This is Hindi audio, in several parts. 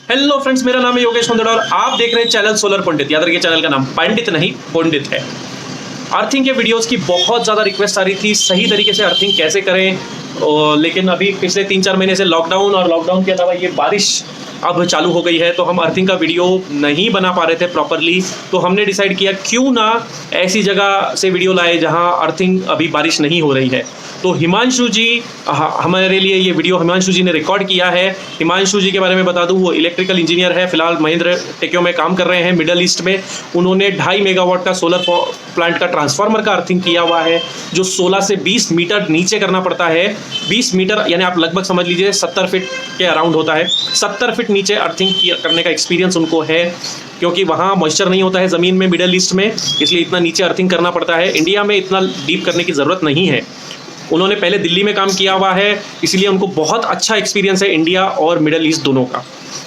हेलो फ्रेंड्स, मेरा नाम है योगेश मंदड़ा और आप देख रहे हैं चैनल सोलर पंडित। याद रखिए, चैनल का नाम पंडित नहीं पंडित है। अर्थिंग के वीडियोस की बहुत ज़्यादा रिक्वेस्ट आ रही थी, सही तरीके से अर्थिंग कैसे करें। लेकिन अभी पिछले 3-4 महीने से लॉकडाउन और लॉकडाउन के अलावा ये बारिश अब चालू हो गई है, तो हम अर्थिंग का वीडियो नहीं बना पा रहे थे प्रॉपरली। तो हमने डिसाइड किया क्यों ना ऐसी जगह से वीडियो लाए जहां अर्थिंग अभी बारिश नहीं हो रही है। तो हिमांशु जी हमारे लिए ये वीडियो हिमांशु जी ने रिकॉर्ड किया है। हिमांशु जी के बारे में बता दूं, वो इलेक्ट्रिकल इंजीनियर है, फिलहाल महिंद्रा टेक्यो में काम कर रहे हैं मिडल ईस्ट में। उन्होंने 2.5 मेगावाट का सोलर प्लांट का ट्रांसफार्मर का अर्थिंग किया हुआ है, जो 16 से 20 मीटर नीचे करना पड़ता है। 20 मीटर यानी आप लगभग समझ लीजिए 70 फीट के अराउंड होता है। 70 फीट नीचे अर्थिंग करने का एक्सपीरियंस उनको है, क्योंकि वहाँ मॉइस्चर नहीं होता है ज़मीन में मिडल ईस्ट में, इसलिए इतना नीचे अर्थिंग करना पड़ता है। इंडिया में इतना डीप करने की ज़रूरत नहीं है। उन्होंने पहले दिल्ली में काम किया हुआ है, इसलिए उनको बहुत अच्छा एक्सपीरियंस है इंडिया और मिडल ईस्ट दोनों का।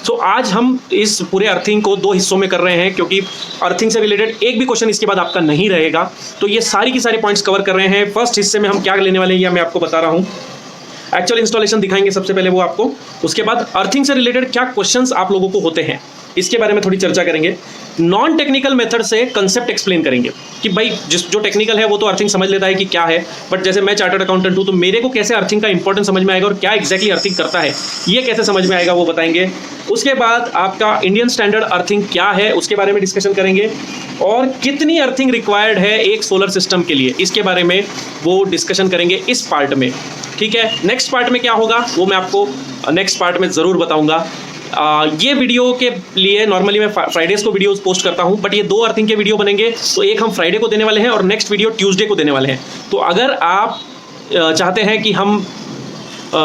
सो आज हम इस पूरे अर्थिंग को 2 हिस्सों में कर रहे हैं, क्योंकि अर्थिंग से रिलेटेड एक भी क्वेश्चन इसके बाद आपका नहीं रहेगा। तो ये सारी की सारी पॉइंट्स कवर कर रहे हैं। फर्स्ट हिस्से में हम क्या लेने वाले हैं, यह मैं आपको बता रहा हूँ। एक्चुअल इंस्टॉलेशन दिखाएंगे सबसे पहले वो आपको, उसके बाद अर्थिंग से रिलेटेड क्या क्वेश्चंस आप लोगों को होते हैं इसके बारे में थोड़ी चर्चा करेंगे। नॉन टेक्निकल मेथड से कंसेप्ट एक्सप्लेन करेंगे कि भाई जो टेक्निकल है वो तो अर्थिंग समझ लेता है कि क्या है, बट जैसे मैं चार्टर्ड अकाउंटेंट हूँ तो मेरे को कैसे अर्थिंग का इंपॉर्टेंस समझ में आएगा और क्या एग्जैक्टली अर्थिंग करता है ये कैसे समझ में आएगा वो बताएंगे। उसके बाद आपका इंडियन स्टैंडर्ड अर्थिंग क्या है उसके बारे में डिस्कशन करेंगे, और कितनी अर्थिंग रिक्वायर्ड है एक सोलर सिस्टम के लिए इसके बारे में वो डिस्कशन करेंगे इस पार्ट में। ठीक है, नेक्स्ट पार्ट में क्या होगा वो मैं आपको नेक्स्ट पार्ट में ज़रूर बताऊंगा। ये वीडियो के लिए नॉर्मली मैं फ्राइडेज़ को वीडियोस पोस्ट करता हूँ, बट ये 2 अर्थिंग के वीडियो बनेंगे, तो एक हम फ्राइडे को देने वाले हैं और नेक्स्ट वीडियो ट्यूसडे को देने वाले हैं। तो अगर आप चाहते हैं कि हम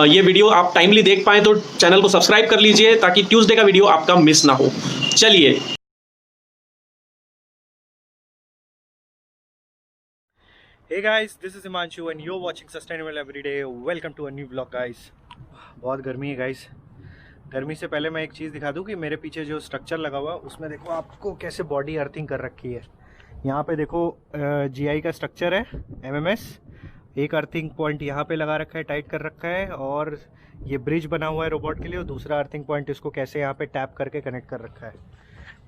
ये वीडियो आप टाइमली देख पाएँ तो चैनल को सब्सक्राइब कर लीजिए, ताकि ट्यूसडे का वीडियो आपका मिस ना हो। चलिए, Hey guys, this is Himanshu and you're watching Sustainable Everyday. Welcome to a new vlog guys. बहुत गर्मी है guys. गर्मी से पहले मैं एक चीज़ दिखा दूँ कि मेरे पीछे जो स्ट्रक्चर लगा हुआ है उसमें देखो आपको कैसे बॉडी अर्थिंग कर रखी है। यहाँ पे देखो GI का स्ट्रक्चर है, MMS। एक अर्थिंग पॉइंट यहाँ पे लगा रखा है, टाइट कर रखा है, और ये ब्रिज बना हुआ है रोबोट के लिए, और दूसरा अर्थिंग पॉइंट इसको कैसे यहाँ पे टैप करके कनेक्ट कर रखा है।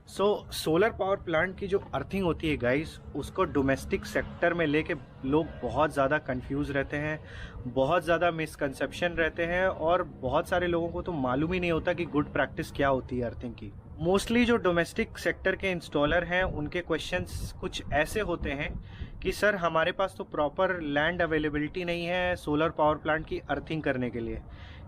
सोलर पावर प्लांट की जो अर्थिंग होती है गाइस, उसको डोमेस्टिक सेक्टर में लेके लोग बहुत ज़्यादा कंफ्यूज रहते हैं, बहुत ज़्यादा मिसकंसेप्शन रहते हैं, और बहुत सारे लोगों को तो मालूम ही नहीं होता कि गुड प्रैक्टिस क्या होती है अर्थिंग की। मोस्टली जो डोमेस्टिक सेक्टर के इंस्टॉलर हैं उनके क्वेश्चंस कुछ ऐसे होते हैं कि सर हमारे पास तो प्रॉपर लैंड अवेलेबिलिटी नहीं है सोलर पावर प्लांट की अर्थिंग करने के लिए,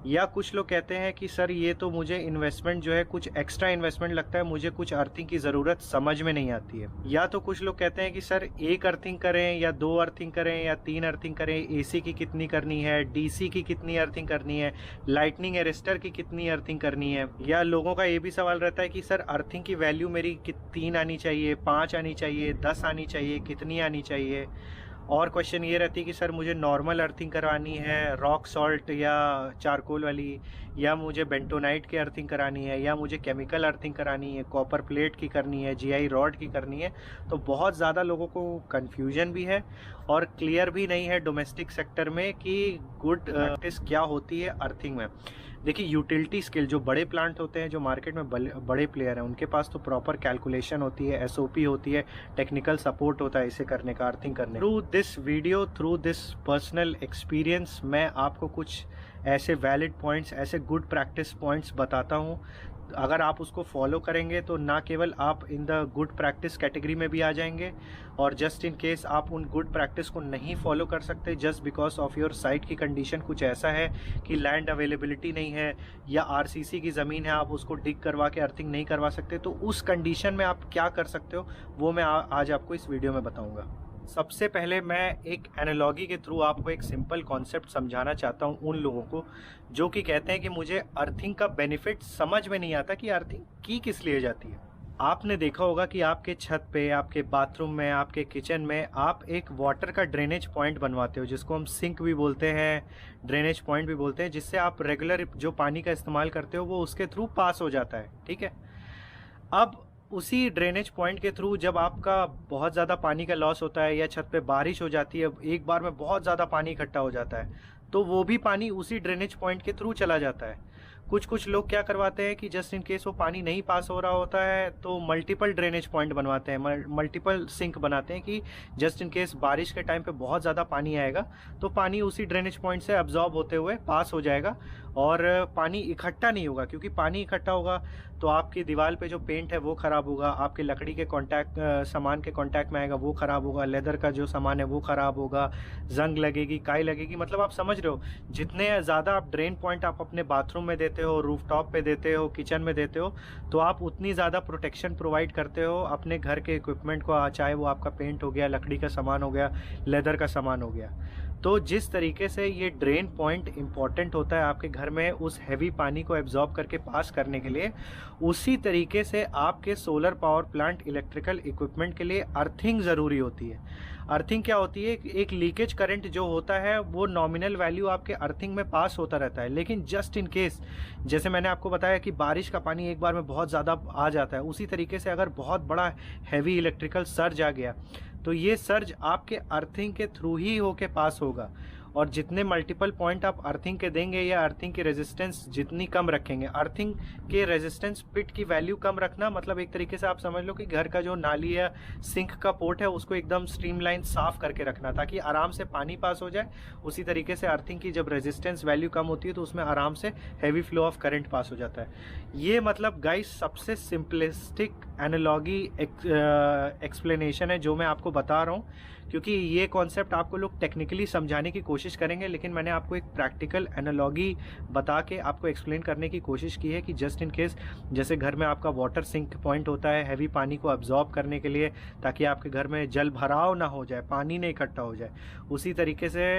या कुछ लोग कहते हैं कि सर ये तो मुझे इन्वेस्टमेंट जो है कुछ एक्स्ट्रा इन्वेस्टमेंट लगता है, मुझे कुछ अर्थिंग की ज़रूरत समझ में नहीं आती है। या तो कुछ लोग कहते हैं कि सर 1 अर्थिंग करें या 2 अर्थिंग करें या 3 अर्थिंग करें, AC की कितनी करनी है, DC की कितनी अर्थिंग करनी है, लाइटनिंग अरेस्टर की कितनी अर्थिंग करनी है। या लोगों का ये भी सवाल रहता है कि सर अर्थिंग की वैल्यू मेरी 3 आनी चाहिए, 5 आनी चाहिए, 10 आनी चाहिए, कितनी आनी चाहिए। और क्वेश्चन ये रहती है कि सर मुझे नॉर्मल अर्थिंग करवानी है, रॉक सॉल्ट या चारकोल वाली, या मुझे बेंटोनाइट की अर्थिंग करानी है, या मुझे केमिकल अर्थिंग करानी है, कॉपर प्लेट की करनी है, GI रॉड की करनी है। तो बहुत ज़्यादा लोगों को कन्फ्यूजन भी है और क्लियर भी नहीं है डोमेस्टिक सेक्टर में कि गुड प्रैक्टिस क्या होती है अर्थिंग में। देखिए, यूटिलिटी स्किल जो बड़े प्लांट होते हैं, जो मार्केट में बड़े प्लेयर हैं, उनके पास तो प्रॉपर कैलकुलेशन होती है, SOP होती है, टेक्निकल सपोर्ट होता है इसे करने का, अर्थिंग करने। Through this video, through this personal experience, मैं आपको कुछ ऐसे वैलिड पॉइंट्स, ऐसे गुड प्रैक्टिस पॉइंट्स बताता हूँ। अगर आप उसको फॉलो करेंगे तो ना केवल आप in the good practice category में भी आ जाएंगे, और जस्ट इन केस आप उन गुड प्रैक्टिस को नहीं फॉलो कर सकते just because of your site की कंडीशन कुछ ऐसा है कि लैंड अवेलेबिलिटी नहीं है, या RCC की ज़मीन है, आप उसको डिग करवा के अर्थिंग नहीं करवा सकते, तो उस कंडीशन में आप क्या कर सकते हो वो मैं आज आपको इस वीडियो में बताऊँगा। सबसे पहले मैं एक एनालॉजी के थ्रू आपको एक सिंपल कॉन्सेप्ट समझाना चाहता हूँ उन लोगों को जो कि कहते हैं कि मुझे अर्थिंग का बेनिफिट समझ में नहीं आता कि अर्थिंग की किस लिए जाती है। आपने देखा होगा कि आपके छत पे, आपके बाथरूम में, आपके किचन में आप एक वाटर का ड्रेनेज पॉइंट बनवाते हो, जिसको हम सिंक भी बोलते हैं, ड्रेनेज पॉइंट भी बोलते हैं, जिससे आप रेगुलर जो पानी का इस्तेमाल करते हो वो उसके थ्रू पास हो जाता है। ठीक है, अब उसी ड्रेनेज पॉइंट के थ्रू जब आपका बहुत ज़्यादा पानी का लॉस होता है या छत पे बारिश हो जाती है, एक बार में बहुत ज़्यादा पानी इकट्ठा हो जाता है, तो वो भी पानी उसी ड्रेनेज पॉइंट के थ्रू चला जाता है। कुछ लोग क्या करवाते हैं कि जस्ट इन केस वो पानी नहीं पास हो रहा होता है तो मल्टीपल ड्रेनेज पॉइंट बनवाते हैं, मल्टीपल सिंक बनाते हैं कि जस्ट इन केस बारिश के टाइम पे बहुत ज़्यादा पानी आएगा तो पानी उसी ड्रेनेज पॉइंट से अब्जॉर्ब होते हुए पास हो जाएगा और पानी इकट्ठा नहीं होगा, क्योंकि पानी इकट्ठा होगा तो आपकी दीवार पे जो पेंट है वो ख़राब होगा, आपके लकड़ी के सामान के कांटेक्ट में आएगा वो ख़राब होगा, लेदर का जो सामान है वो ख़राब होगा, जंग लगेगी, काई लगेगी। मतलब आप समझ रहे हो, जितने ज़्यादा आप ड्रेन पॉइंट आप अपने बाथरूम में देते हो, रूफटॉप पे देते हो, किचन में देते हो, तो आप उतनी ज़्यादा प्रोटेक्शन प्रोवाइड करते हो अपने घर के इक्विपमेंट को, चाहे वो आपका पेंट हो गया, लकड़ी का सामान हो गया, लेदर का सामान हो गया। तो जिस तरीके से ये ड्रेन पॉइंट इम्पॉर्टेंट होता है आपके घर में उस हैवी पानी को एब्जॉर्ब करके पास करने के लिए, उसी तरीके से आपके solar power plant electrical equipment के लिए अर्थिंग ज़रूरी होती है। अर्थिंग क्या होती है? एक लीकेज करंट जो होता है वो नॉमिनल वैल्यू आपके अर्थिंग में पास होता रहता है, लेकिन जस्ट इन केस जैसे मैंने आपको बताया कि बारिश का पानी एक बार में बहुत ज़्यादा आ जाता है, उसी तरीके से अगर बहुत बड़ा हैवी इलेक्ट्रिकल सर्ज आ गया तो ये सर्ज आपके अर्थिंग के थ्रू ही होके पास होगा। और जितने मल्टीपल पॉइंट आप अर्थिंग के देंगे या अर्थिंग की रेजिस्टेंस जितनी कम रखेंगे, अर्थिंग के रेजिस्टेंस पिट की वैल्यू कम रखना मतलब एक तरीके से आप समझ लो कि घर का जो नाली या सिंक का पोर्ट है उसको एकदम स्ट्रीमलाइन साफ करके रखना ताकि आराम से पानी पास हो जाए। उसी तरीके से अर्थिंग की जब रेजिस्टेंस वैल्यू कम होती है तो उसमें आराम से heavy flow of current pass हो जाता है। ये मतलब गाइस सबसे सिंपलिस्टिक एनालॉजी एक्सप्लेनेशन है जो मैं आपको बता रहा हूँ, क्योंकि ये कॉन्सेप्ट आपको लोग टेक्निकली समझाने की कोशिश करेंगे, लेकिन मैंने आपको एक प्रैक्टिकल एनालॉजी बता के आपको एक्सप्लेन करने की कोशिश की है कि जस्ट इन केस जैसे घर में आपका वाटर सिंक पॉइंट होता है हैवी पानी को अब्जॉर्ब करने के लिए ताकि आपके घर में जल भराव ना हो जाए, पानी नहीं इकट्ठा हो जाए, उसी तरीके से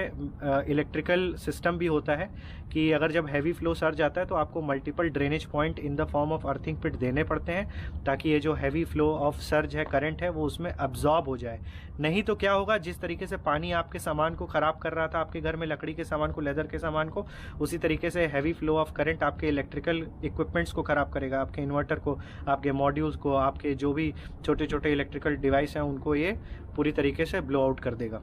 इलेक्ट्रिकल सिस्टम भी होता है कि अगर जब हैवी फ्लो सर्ज आता है तो आपको multiple drainage point in the form of earthing pit देने पड़ते हैं ताकि ये जो हैवी फ्लो ऑफ सर्ज है, करंट है, वो उसमें अब्जॉर्ब हो जाए। नहीं तो क्या होगा, जिस तरीके से पानी आपके सामान को खराब कर रहा था, आपके घर में लकड़ी के सामान को, लेदर के सामान को, उसी तरीके से हैवी फ्लो ऑफ करंट आपके इलेक्ट्रिकल इक्विपमेंट्स को खराब करेगा, आपके इन्वर्टर को, आपके मॉड्यूल्स को, आपके जो भी छोटे छोटे इलेक्ट्रिकल डिवाइस हैं उनको ये पूरी तरीके से ब्लो आउट कर देगा।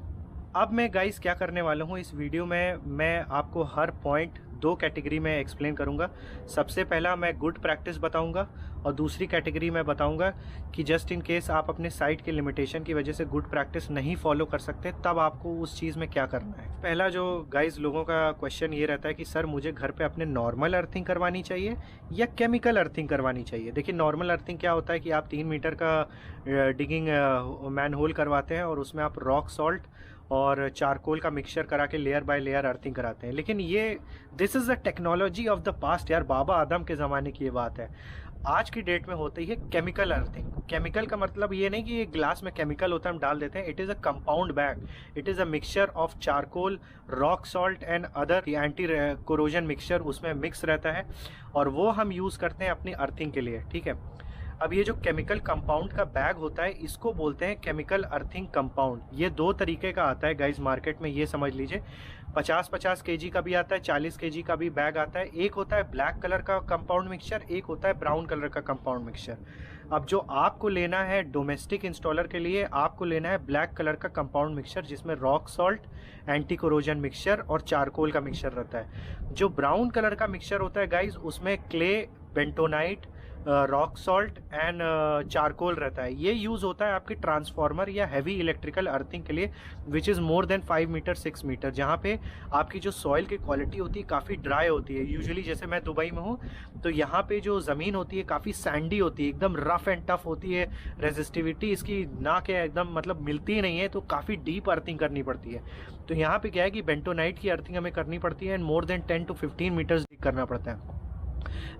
अब मैं गाइस क्या करने वाला हूँ इस वीडियो में, मैं आपको हर पॉइंट दो कैटेगरी में एक्सप्लेन करूँगा। सबसे पहला मैं गुड प्रैक्टिस बताऊँगा और दूसरी कैटेगरी में बताऊँगा कि जस्ट इन केस आप अपने साइट के लिमिटेशन की वजह से गुड प्रैक्टिस नहीं फॉलो कर सकते तब आपको उस चीज़ में क्या करना है। पहला जो गाइज लोगों का क्वेश्चन ये रहता है कि सर मुझे घर पे अपने नॉर्मल अर्थिंग करवानी चाहिए या केमिकल अर्थिंग करवानी चाहिए। देखिए नॉर्मल अर्थिंग क्या होता है कि आप 3 मीटर का डिगिंग मैन होल करवाते हैं और उसमें आप रॉक सॉल्ट और चारकोल का मिक्सचर करा के लेयर बाय लेयर अर्थिंग कराते हैं, लेकिन ये this is the technology of the past यार, बाबा आदम के ज़माने की ये बात है। आज की डेट में होती है केमिकल अर्थिंग। केमिकल का मतलब ये नहीं कि ये ग्लास में केमिकल होता है हम डाल देते हैं, it is a compound bag, it is a mixture of charcoal, rock salt and other anti corrosion mixture उसमें मिक्स रहता है और वो हम यूज़ करते हैं अपनी अर्थिंग के लिए, ठीक है। अब ये जो केमिकल कंपाउंड का बैग होता है इसको बोलते हैं केमिकल अर्थिंग कंपाउंड। ये दो तरीके का आता है गाइस मार्केट में, ये समझ लीजिए 50-50 kg का भी आता है, 40 kg का भी बैग आता है। एक होता है ब्लैक कलर का कंपाउंड मिक्सचर, एक होता है ब्राउन कलर का कंपाउंड मिक्सचर। अब जो आपको लेना है डोमेस्टिक इंस्टॉलर के लिए, आपको लेना है ब्लैक कलर का कंपाउंड मिक्सचर जिसमें rock salt, anti corrosion mixture और चारकोल का मिक्सचर रहता है। जो ब्राउन कलर का मिक्सचर होता है गाइस उसमें clay, bentonite, rock salt and charcoal रहता है। ये यूज़ होता है आपके ट्रांसफार्मर या हैवी इलेक्ट्रिकल अर्थिंग के लिए which is more than 5 metre 6 metre, जहाँ पे आपकी जो सॉइल की क्वालिटी होती है काफ़ी ड्राई होती है। यूजुअली जैसे मैं दुबई में हूँ तो यहाँ पे जो ज़मीन होती है काफ़ी सैंडी होती है, एकदम रफ एंड टफ होती है, रेजिस्टिविटी इसकी ना के एकदम मतलब मिलती ही नहीं है, तो काफ़ी डीप अर्थिंग करनी पड़ती है। तो यहाँ पे क्या है कि बेंटोनाइट की अर्थिंग हमें करनी पड़ती है and more than 10 to 15 metres करना पड़ता है।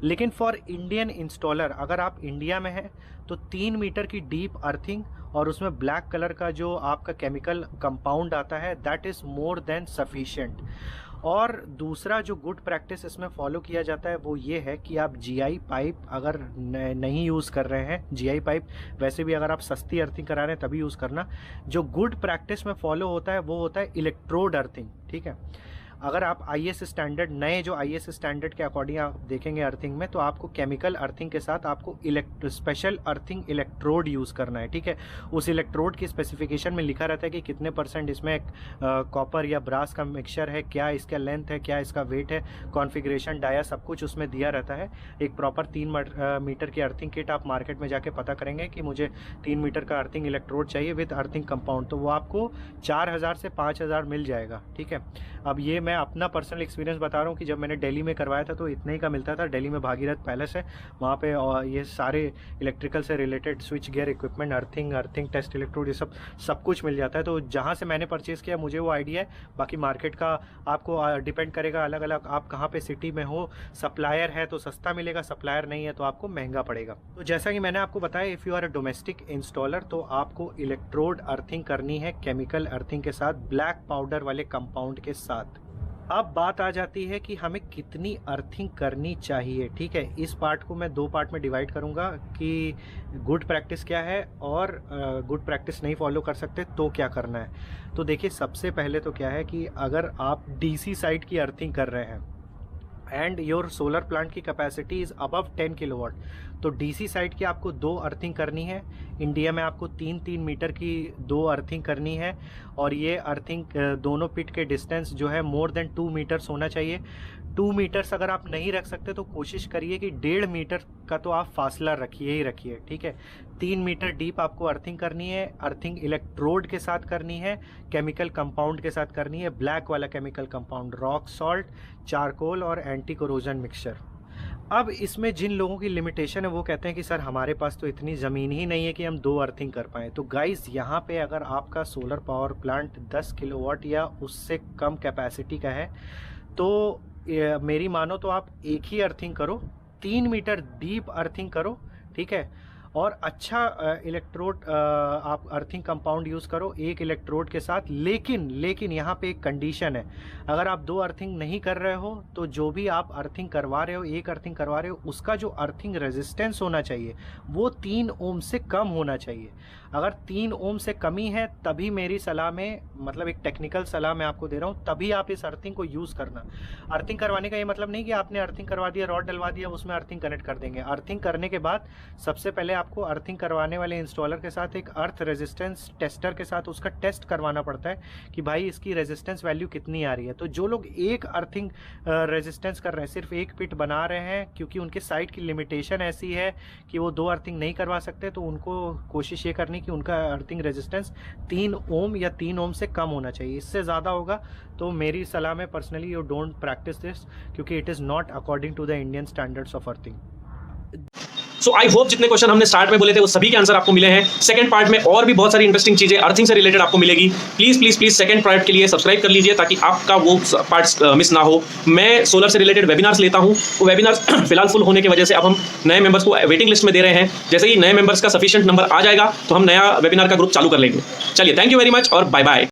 लेकिन फॉर इंडियन इंस्टॉलर, अगर आप इंडिया में हैं तो 3 मीटर की डीप अर्थिंग और उसमें ब्लैक कलर का जो आपका केमिकल कंपाउंड आता है that is more than sufficient. और दूसरा जो गुड प्रैक्टिस इसमें फॉलो किया जाता है वो ये है कि आप जीआई पाइप अगर नहीं यूज़ कर रहे हैं, जीआई पाइप वैसे भी अगर आप सस्ती अर्थिंग करा रहे हैं तभी यूज़ करना। जो गुड प्रैक्टिस में फॉलो होता है वो होता है इलेक्ट्रोड अर्थिंग, ठीक है। अगर आप IS स्टैंडर्ड, नए जो IS स्टैंडर्ड के अकॉर्डिंग आप देखेंगे अर्थिंग में, तो आपको केमिकल अर्थिंग के साथ आपको स्पेशल अर्थिंग इलेक्ट्रोड यूज़ करना है, ठीक है। उस इलेक्ट्रोड की स्पेसिफिकेशन में लिखा रहता है कि कितने % इसमें कॉपर या ब्रास का मिक्सचर है, क्या इसका लेंथ है, क्या इसका वेट है, कॉन्फ़िगरेशन, डाया, सब कुछ उसमें दिया रहता है। एक प्रॉपर 3 मीटर की अर्थिंग किट आप मार्केट में जाके पता करेंगे कि मुझे 3 मीटर का अर्थिंग इलेक्ट्रोड चाहिए विद अर्थिंग कंपाउंड, तो वो आपको 4000 से 5000 मिल जाएगा, ठीक है। अब ये मैं अपना पर्सनल एक्सपीरियंस बता रहा हूँ कि जब मैंने दिल्ली में करवाया था तो इतने ही का मिलता था। दिल्ली में भागीरथ पैलेस है, वहाँ पे ये सारे इलेक्ट्रिकल से related switch gear equipment, earthing test electrode, ये सब कुछ मिल जाता है। तो जहाँ से मैंने परचेज़ किया मुझे वो आइडिया है। बाकी मार्केट का आपको डिपेंड करेगा, अलग अलग आप कहाँ पे सिटी में हो। सप्लायर है तो सस्ता मिलेगा, सप्लायर नहीं है तो आपको महंगा पड़ेगा। तो जैसा कि मैंने आपको बताया, if you are a domestic installer तो आपको इलेक्ट्रोड अर्थिंग करनी है केमिकल अर्थिंग के साथ, ब्लैक पाउडर वाले कंपाउंड के साथ। अब बात आ जाती है कि हमें कितनी अर्थिंग करनी चाहिए, ठीक है। इस पार्ट को मैं 2 पार्ट में डिवाइड करूंगा कि गुड प्रैक्टिस क्या है और गुड प्रैक्टिस नहीं फॉलो कर सकते तो क्या करना है। तो देखिए, सबसे पहले तो क्या है कि अगर आप DC साइड की अर्थिंग कर रहे हैं एंड योर सोलर प्लांट की कैपेसिटी इज़ अबव 10 किलोवाट, तो DC साइड की आपको 2 अर्थिंग करनी है। इंडिया में आपको 3-3 मीटर की 2 अर्थिंग करनी है, और ये अर्थिंग दोनों पिट के डिस्टेंस जो है मोर देन 2 मीटर्स होना चाहिए। 2 मीटर्स अगर आप नहीं रख सकते तो कोशिश करिए कि 1.5 मीटर का तो आप फासला रखिए ही रखिए, ठीक है। 3 मीटर डीप आपको अर्थिंग करनी है। अर्थिंग इलेक्ट्रोड के साथ करनी है, केमिकल कंपाउंड के साथ करनी है, ब्लैक वाला chemical compound, rock salt, charcoal और एंटी कोरोजन मिक्सचर। अब इसमें जिन लोगों की लिमिटेशन है वो कहते हैं कि सर हमारे पास तो इतनी ज़मीन ही नहीं है कि हम 2 अर्थिंग कर पाएँ। तो गाइस, यहाँ पे अगर आपका सोलर पावर प्लांट 10 किलोवाट या उससे कम कैपेसिटी का है तो मेरी मानो तो आप एक ही अर्थिंग करो, 3 मीटर डीप अर्थिंग करो, ठीक है। और अच्छा इलेक्ट्रोड आप अर्थिंग कंपाउंड यूज़ करो एक इलेक्ट्रोड के साथ। लेकिन यहाँ पे एक कंडीशन है, अगर आप 2 अर्थिंग नहीं कर रहे हो तो जो भी आप अर्थिंग करवा रहे हो, एक अर्थिंग करवा रहे हो, उसका जो अर्थिंग रेजिस्टेंस होना चाहिए वो 3 ओम से कम होना चाहिए। अगर 3 ओम से कमी है तभी मेरी सलाह में, मतलब एक टेक्निकल सलाह मैं आपको दे रहा हूँ, तभी आप इस अर्थिंग को यूज़ करना। अर्थिंग करवाने का ये मतलब नहीं कि आपने अर्थिंग करवा दिया, रॉड डलवा दिया, उसमें अर्थिंग कनेक्ट कर देंगे। अर्थिंग करने के बाद सबसे पहले आपको अर्थिंग करवाने वाले इंस्टॉलर के साथ एक अर्थ रेजिस्टेंस टेस्टर के साथ उसका टेस्ट करवाना पड़ता है कि भाई इसकी रेजिस्टेंस वैल्यू कितनी आ रही है। तो जो लोग एक अर्थिंग रेजिस्टेंस कर रहे हैं, सिर्फ एक पिट बना रहे हैं, क्योंकि उनके साइट की लिमिटेशन ऐसी है कि वो 2 अर्थिंग नहीं करवा सकते, तो उनको कोशिश ये करनी कि उनका अर्थिंग रेजिस्टेंस 3 ओम या 3 ओम से कम होना चाहिए। इससे ज़्यादा होगा तो मेरी सलाह में personally you don't practice this, क्योंकि it is not according to the Indian standards of earthing. So I hope जितने क्वेश्चन हमने स्टार्ट में बोले थे वो सभी के आंसर आपको मिले हैं। सेकंड पार्ट में और भी बहुत सारी इंटरेस्टिंग चीजें अर्थिंग से रिलेटेड आपको मिलेगी। प्लीज सेकंड पार्ट के लिए सब्सक्राइब कर लीजिए ताकि आपका वो पार्ट्स मिस ना हो। मैं सोलर से रिलेटेड वेबिनार्स लेता हूँ, वो वेबिनार्स फिलहाल फुल होने की वजह से अब हम नए मेंबर्स को वेटिंग लिस्ट में दे रहे हैं। जैसे ही नए मेंबर्स का सफिशिएंट नंबर आ जाएगा तो हम नया वेबिनार का ग्रुप चालू कर लेंगे। चलिए, थैंक यू वेरी मच और बाय बाय।